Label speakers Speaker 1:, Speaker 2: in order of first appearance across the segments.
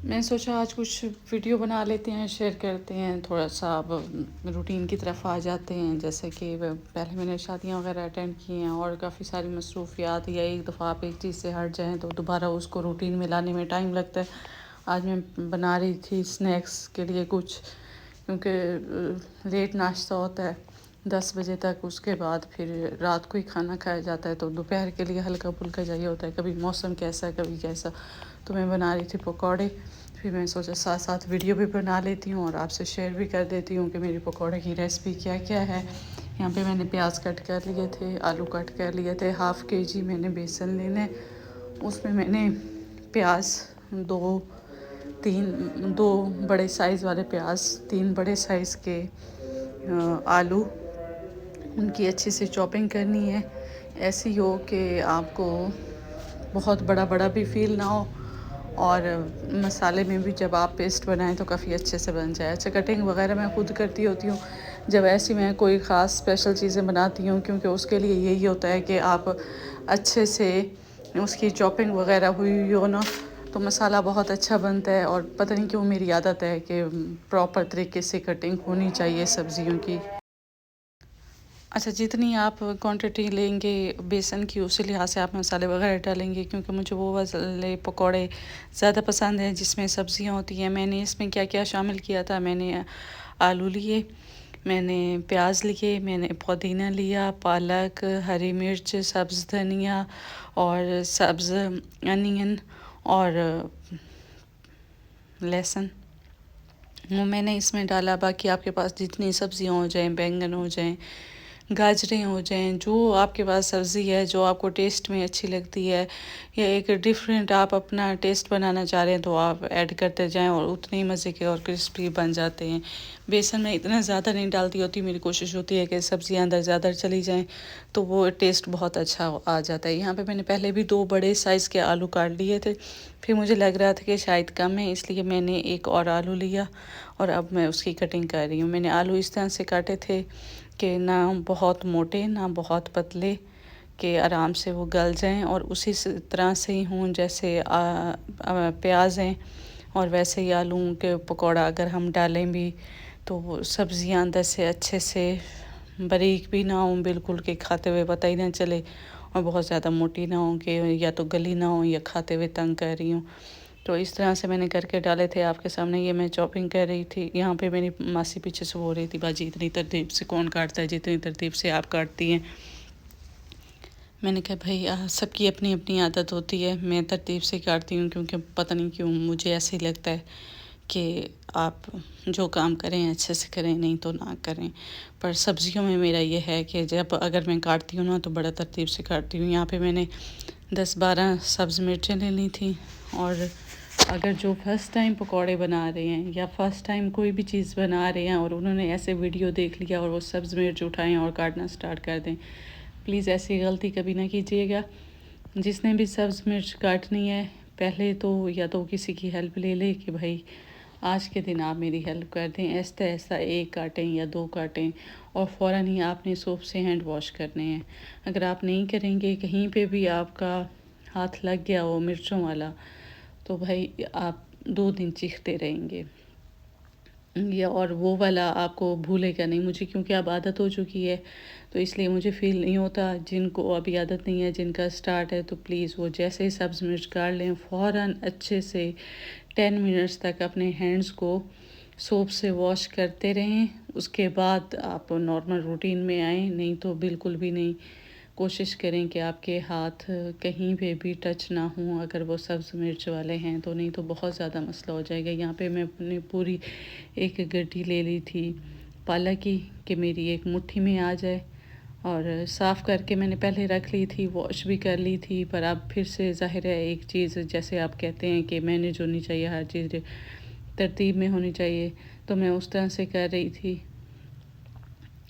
Speaker 1: मैं सोचा आज कुछ वीडियो बना लेते हैं, शेयर करते हैं, थोड़ा-सा अब रूटीन की तरफ आ जाते हैं। जैसे कि पहले मैंने शादियाँ वगैरह अटेंड की हैं और काफ़ी सारी मसरूफ़ियात, या एक दफ़ा आप एक चीज़ से हट जाएँ तो दोबारा उसको रूटीन में लाने में टाइम लगता है। आज मैं बना रही थी स्नैक्स के लिए कुछ, क्योंकि लेट नाश्ता होता है 10 बजे तक, उसके बाद फिर रात को ही खाना खाया जाता है, तो दोपहर के लिए हल्का-फुल्का चाहिए होता है। कभी मौसम कैसा है, कभी कैसा। तो मैं बना रही थी पकौड़े। फिर मैंने सोचा साथ साथ वीडियो भी बना लेती हूँ और आपसे शेयर भी कर देती हूँ कि मेरी पकौड़े की रेसिपी क्या क्या है। यहाँ पे मैंने प्याज कट कर लिए थे, आलू कट कर लिए थे, हाफ़ केजी मैंने बेसन लेने, उसमें मैंने प्याज दो तीन दो बड़े साइज़ वाले प्याज, 3 बड़े साइज़ के आलू, उनकी अच्छे से चॉपिंग करनी है। ऐसी हो कि आपको बहुत बड़ा बड़ा भी फील ना हो, और मसाले में भी जब आप पेस्ट बनाएं तो काफ़ी अच्छे से बन जाए। अच्छा, कटिंग वगैरह मैं खुद करती होती हूँ जब ऐसी मैं कोई ख़ास स्पेशल चीज़ें बनाती हूँ, क्योंकि उसके लिए यही होता है कि आप अच्छे से उसकी चॉपिंग वगैरह हुई हुई हो ना, तो मसाला बहुत अच्छा बनता है। और पता नहीं क्यों मेरी आदत है कि प्रॉपर तरीके से कटिंग होनी चाहिए सब्ज़ियों की। अच्छा, जितनी आप क्वांटिटी लेंगे बेसन की, उसी लिहाज से आप मसाले वगैरह डालेंगे, क्योंकि मुझे वो वाले पकौड़े ज़्यादा पसंद हैं जिसमें सब्जियां होती हैं। मैंने इसमें क्या क्या शामिल किया था, मैंने आलू लिए, मैंने प्याज लिए, मैंने पुदीना लिया, पालक, हरी मिर्च, सब्ज़ धनिया और सब्ज़ अनियन और लहसुन, वो मैंने इसमें डाला। बाकी आपके पास जितनी सब्जियां हो जाएं, बैंगन हो जाएं, गाजरें हो जाएं, जो आपके पास सब्ज़ी है जो आपको टेस्ट में अच्छी लगती है, या एक डिफरेंट आप अपना टेस्ट बनाना चाह रहे हैं, तो आप ऐड करते जाएं और उतने ही मज़े के और क्रिस्पी बन जाते हैं। बेसन में इतना ज़्यादा नहीं डालती होती, मेरी कोशिश होती है कि सब्ज़ियाँ अंदर ज़्यादा चली जाएं, तो वो टेस्ट बहुत अच्छा आ जाता है। यहाँ पे मैंने पहले भी 2 बड़े साइज़ के आलू काट लिए थे, फिर मुझे लग रहा था कि शायद कम है, इसलिए मैंने एक और आलू लिया और अब मैं उसकी कटिंग कर रही हूँ। मैंने आलू इस तरह से काटे थे कि ना बहुत मोटे ना बहुत पतले, कि आराम से वो गल जाएं, और उसी तरह से ही हों जैसे प्याज हैं, और वैसे ही आलू के पकौड़ा अगर हम डालें भी तो वो सब्ज़ियाँ अंदर से अच्छे से बारीक भी ना हों बिल्कुल, कि खाते हुए पता ही ना चले, और बहुत ज़्यादा मोटी ना हों कि या तो गली ना हो या खाते हुए तंग कर रही हूँ। तो इस तरह से मैंने करके डाले थे आपके सामने। ये मैं चॉपिंग कर रही थी। यहाँ पे मेरी मासी पीछे से बोल रही थी, बाजी इतनी तरतीब से कौन काटता है जितनी तरतीब से आप काटती हैं। मैंने कहा भाई सबकी अपनी अपनी आदत होती है, मैं तरतीब से काटती हूँ, क्योंकि पता नहीं क्यों मुझे ऐसे ही लगता है कि आप जो काम करें अच्छे से करें, नहीं तो ना करें। पर सब्जियों में मेरा ये है कि जब अगर मैं काटती हूँ ना तो बड़ा तरतीब से काटती हूँ। यहाँ पे मैंने 10-12 सब्ज़ मिर्चें ले ली थी। और अगर जो फर्स्ट टाइम पकौड़े बना रहे हैं या फर्स्ट टाइम कोई भी चीज़ बना रहे हैं और उन्होंने ऐसे वीडियो देख लिया और वो सब्ज़ मिर्च उठाएं और काटना स्टार्ट कर दें, प्लीज़ ऐसी गलती कभी ना कीजिएगा। जिसने भी सब्ज़ मिर्च काटनी है, पहले तो या तो किसी की हेल्प ले ले कि भाई आज के दिन आप मेरी हेल्प कर दें, ऐसा ऐसा एक काटें या 2 काटें, और फ़ौरन ही आपने सोप से हैंड वॉश करने हैं। अगर आप नहीं करेंगे, कहीं पे भी आपका हाथ लग गया वो मिर्चों वाला, तो भाई आप 2 दिन चीखते रहेंगे, या और वो वाला आपको भूलेगा नहीं। मुझे क्योंकि अब आदत हो चुकी है, तो इसलिए मुझे फ़ील नहीं होता। जिनको अभी आदत नहीं है, जिनका स्टार्ट है, तो प्लीज़ वो जैसे ही सब्ज़ मिर्च काट लें, फ़ौरन अच्छे से 10 मिनट्स तक अपने हैंड्स को सोप से वॉश करते रहें। उसके बाद आप नॉर्मल रूटीन में आएँ, नहीं तो बिल्कुल भी नहीं। कोशिश करें कि आपके हाथ कहीं पे भी टच ना हों अगर वो सब्ज़ मिर्च वाले हैं, तो नहीं तो बहुत ज़्यादा मसला हो जाएगा। यहाँ पे मैं अपनी पूरी एक गड्डी ले ली थी पालक की, कि मेरी एक मुट्ठी में आ जाए, और साफ़ करके मैंने पहले रख ली थी, वॉश भी कर ली थी। पर अब फिर से ज़ाहिर है एक चीज़, जैसे आप कहते हैं कि मैनेज होनी चाहिए, हर चीज़ तरतीब में होनी चाहिए, तो मैं उस तरह से कर रही थी।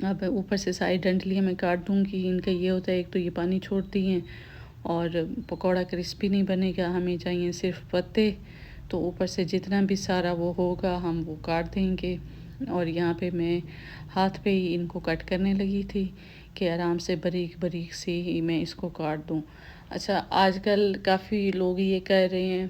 Speaker 1: अब ऊपर से सारी डंठलियाँ मैं काट दूँगी। इनका ये होता है, एक तो ये पानी छोड़ती हैं और पकौड़ा क्रिस्पी नहीं बनेगा, हमें चाहिए सिर्फ पत्ते। तो ऊपर से जितना भी सारा वो होगा हम वो काट देंगे। और यहाँ पे मैं हाथ पे ही इनको कट करने लगी थी कि आराम से बारीक बारीक से ही मैं इसको काट दूँ। अच्छा, आजकल काफ़ी लोग ये कर रहे हैं,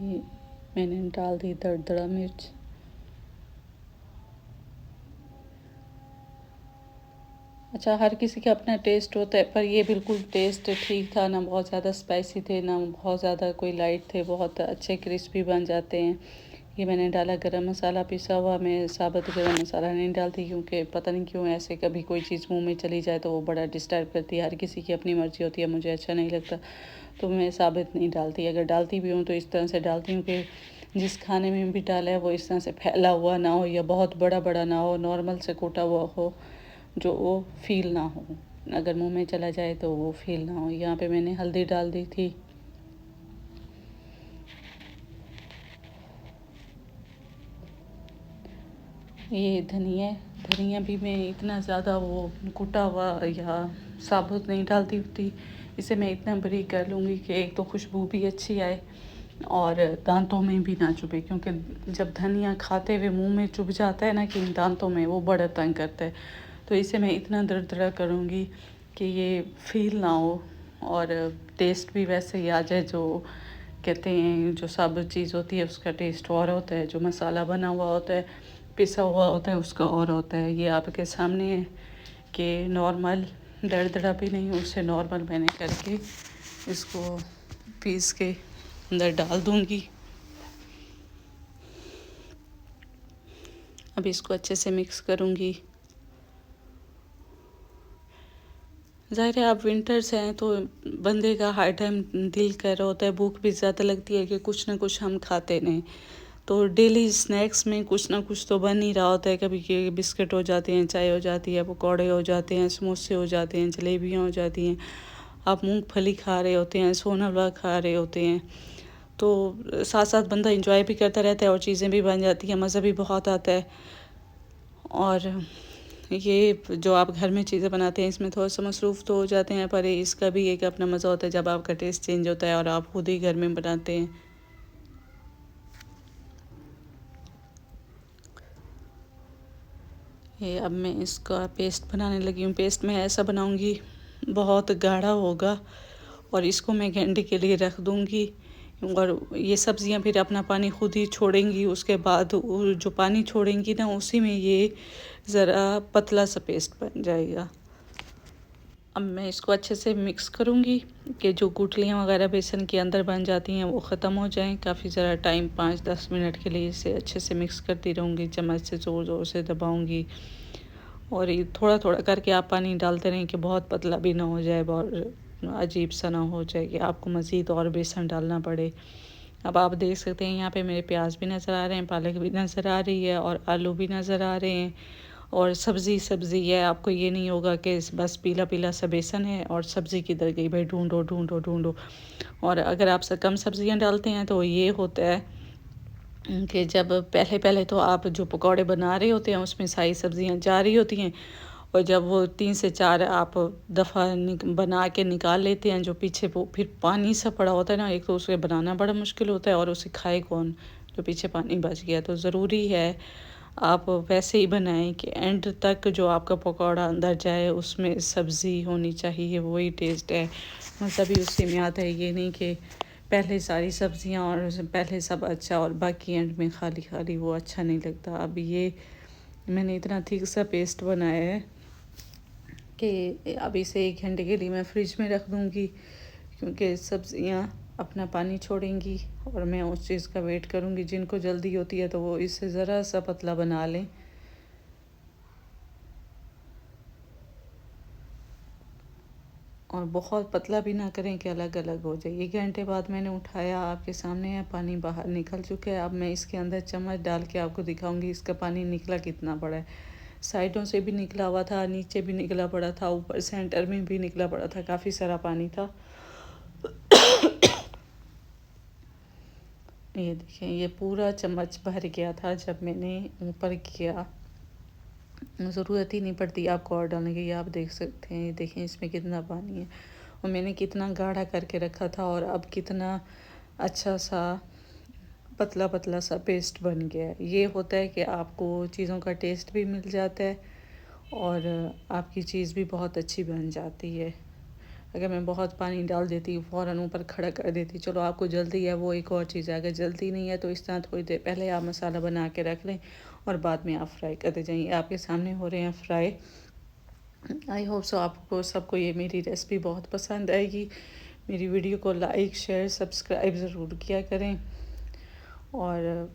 Speaker 1: ये मैंने डाल दी दरदरा मिर्च। अच्छा, हर किसी का अपना टेस्ट होता है, पर ये बिल्कुल टेस्ट ठीक था, ना बहुत ज़्यादा स्पाइसी थे ना बहुत ज़्यादा कोई लाइट थे, बहुत अच्छे क्रिस्पी बन जाते हैं। ये मैंने डाला गरम मसाला पिसा हुआ। मैं साबुत गरम मसाला नहीं डालती क्योंकि पता नहीं क्यों ऐसे कभी कोई चीज़ मुंह में चली जाए तो वो बड़ा डिस्टर्ब करती है। हर किसी की अपनी मर्ज़ी होती है, मुझे अच्छा नहीं लगता तो मैं साबुत नहीं डालती। अगर डालती भी हूँ तो इस तरह से डालती हूँ कि जिस खाने में भी डाला है वो इस तरह से फैला हुआ ना हो या बहुत बड़ा बड़ा ना हो, नॉर्मल से कूटा हुआ हो, जो वो फील ना हो। अगर मुंह में चला जाए तो वो फील ना हो। यहाँ पे मैंने हल्दी डाल दी थी। ये धनिया, धनिया भी मैं इतना ज़्यादा वो कुटा हुआ या साबुत नहीं डालती होती। इसे मैं इतना बारीक कर लूँगी कि एक तो खुशबू भी अच्छी आए और दांतों में भी ना चुभे, क्योंकि जब धनिया खाते हुए मुंह में चुभ जाता है ना कि दांतों में, वो बड़ा तंग करता है। तो इसे मैं इतना दरदरा करूँगी कि ये फील ना हो और टेस्ट भी वैसे ही आ जाए। जो कहते हैं जो साबुत चीज़ होती है उसका टेस्ट और होता है, जो मसाला बना हुआ होता है, पिसा हुआ होता है, उसका और होता है। ये आपके सामने है कि नॉर्मल दरदरा भी नहीं, उससे नॉर्मल मैंने करके इसको पीस के अंदर डाल दूँगी। अब इसको अच्छे से मिक्स करूँगी। ज़ाहिर है आप विंटर्स हैं तो बंदे का हर टाइम दिल कर रहा होता है, भूख भी ज़्यादा लगती है कि कुछ ना कुछ हम खाते नहीं। तो डेली स्नैक्स में कुछ ना कुछ तो बन ही रहा होता है। कभी के बिस्किट हो जाते हैं, चाय हो जाती है, पकौड़े हो जाते हैं, समोसे हो जाते हैं, जलेबियाँ हो जाती हैं, आप मूंगफली खा रहे होते हैं, सोनवड़ा खा रहे होते हैं। तो साथ साथ बंदा इंजॉय भी करता रहता है और चीज़ें भी बन जाती हैं, मज़ा भी बहुत आता है। और ये जो आप घर में चीज़ें बनाते हैं इसमें थोड़ा सा मसरूफ़ तो हो जाते हैं, पर इसका भी एक अपना मज़ा होता है जब आपका टेस्ट चेंज होता है और आप खुद ही घर में बनाते हैं। ये अब मैं इसका पेस्ट बनाने लगी हूँ। पेस्ट मैं ऐसा बनाऊँगी बहुत गाढ़ा होगा और इसको मैं घंटे के लिए रख दूँगी और ये सब्ज़ियाँ फिर अपना पानी खुद ही छोड़ेंगी। उसके बाद वो जो पानी छोड़ेंगी ना उसी में ये ज़रा पतला सा पेस्ट बन जाएगा। अब मैं इसको अच्छे से मिक्स करूँगी कि जो गुठलियाँ वगैरह बेसन के अंदर बन जाती हैं वो ख़त्म हो जाएं। काफ़ी ज़रा टाइम 5-10 मिनट के लिए इसे अच्छे से मिक्स करती रहूँगी, चम्मच से ज़ोर ज़ोर से दबाऊँगी और ये थोड़ा थोड़ा करके आप पानी डालते रहें कि बहुत पतला भी ना हो जाए, बहुत अजीब सा ना हो जाए कि आपको मज़ीद और बेसन डालना पड़े। अब आप देख सकते हैं यहाँ पे मेरे प्याज भी नज़र आ रहे हैं, पालक भी नज़र आ रही है और आलू भी नज़र आ रहे हैं और सब्ज़ी है। आपको ये नहीं होगा कि बस पीला पीला सा बेसन है और सब्ज़ी किधर गई, भाई ढूंढो ढूंढो ढूंढो। और अगर आप कम सब्ज़ियाँ डालते हैं तो ये होता है कि जब पहले पहले तो आप जो पकौड़े बना रहे होते हैं उसमें सारी सब्ज़ियाँ जा रही होती हैं और जब वो 3 से 4 आप दफ़ा बना के निकाल लेते हैं जो पीछे वो फिर पानी सा पड़ा होता है ना, एक तो उसे बनाना बड़ा मुश्किल होता है और उसे खाए कौन जो पीछे पानी बच गया। तो ज़रूरी है आप वैसे ही बनाएं कि एंड तक जो आपका पकौड़ा अंदर जाए उसमें सब्ज़ी होनी चाहिए, वही टेस्ट है, मज़ा भी उसी में आता है। ये नहीं कि पहले सारी सब्जियां और पहले सब अच्छा और बाकी एंड में खाली खाली, वो अच्छा नहीं लगता। अब ये मैंने इतना थिक सा पेस्ट बनाया है कि अब इसे 1 घंटे के लिए मैं फ्रिज में रख दूँगी क्योंकि सब्जियां अपना पानी छोड़ेंगी और मैं उस चीज़ का वेट करूँगी। जिनको जल्दी होती है तो वो इससे ज़रा सा पतला बना लें और बहुत पतला भी ना करें कि अलग अलग हो जाए। 1 घंटे बाद मैंने उठाया, आपके सामने है, पानी बाहर निकल चुका है। अब मैं इसके अंदर चम्मच डाल के आपको दिखाऊंगी इसका पानी निकला कितना बड़ा है। साइडों से भी निकला हुआ था, नीचे भी निकला पड़ा था, ऊपर सेंटर में भी निकला पड़ा था, काफ़ी सारा पानी था। ये देखें, ये पूरा चम्मच भर गया था जब मैंने ऊपर किया। ज़रूरत ही नहीं पड़ती आपको और डालने की, आप देख सकते हैं। देखें इसमें कितना पानी है और मैंने कितना गाढ़ा करके रखा था और अब कितना अच्छा सा पतला पतला सा पेस्ट बन गया है। ये होता है कि आपको चीज़ों का टेस्ट भी मिल जाता है और आपकी चीज़ भी बहुत अच्छी बन जाती है। अगर मैं बहुत पानी डाल देती फ़ौरन ऊपर खड़ा कर देती। चलो आपको जल्दी है वो एक और चीज़ है, अगर जल्दी नहीं है तो इस तरह थोड़ी देर पहले आप मसाला बना के रख लें और बाद में आप फ्राई करते जाइए। आपके सामने हो रहे हैं फ्राई। आई होप सो आपको सबको ये मेरी रेसिपी बहुत पसंद आएगी। मेरी वीडियो को लाइक शेयर सब्सक्राइब ज़रूर किया करें। और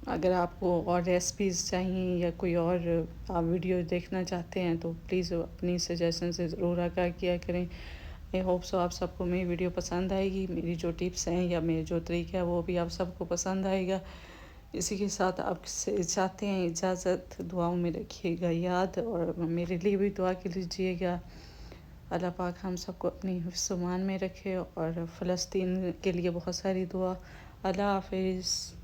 Speaker 1: अगर आपको और रेसिपीज़ चाहिए या कोई और आप वीडियो देखना चाहते हैं तो प्लीज़ अपनी सजेशन से ज़रूर आगाह किया करें। आई होप सो आप सबको मेरी वीडियो पसंद आएगी। मेरी जो टिप्स हैं या मेरे जो तरीका है वो भी आप सबको पसंद आएगा। इसी के साथ आपसे चाहते हैं इजाज़त। दुआओं में रखिएगा याद और मेरे लिए भी दुआ के लीजिएगा। अल्लाह पाक हम सबको अपनी हिफ्ज़-ओ-मान में रखे और फ़लस्तीन के लिए बहुत सारी दुआ। अल्लाह हाफ़िज़।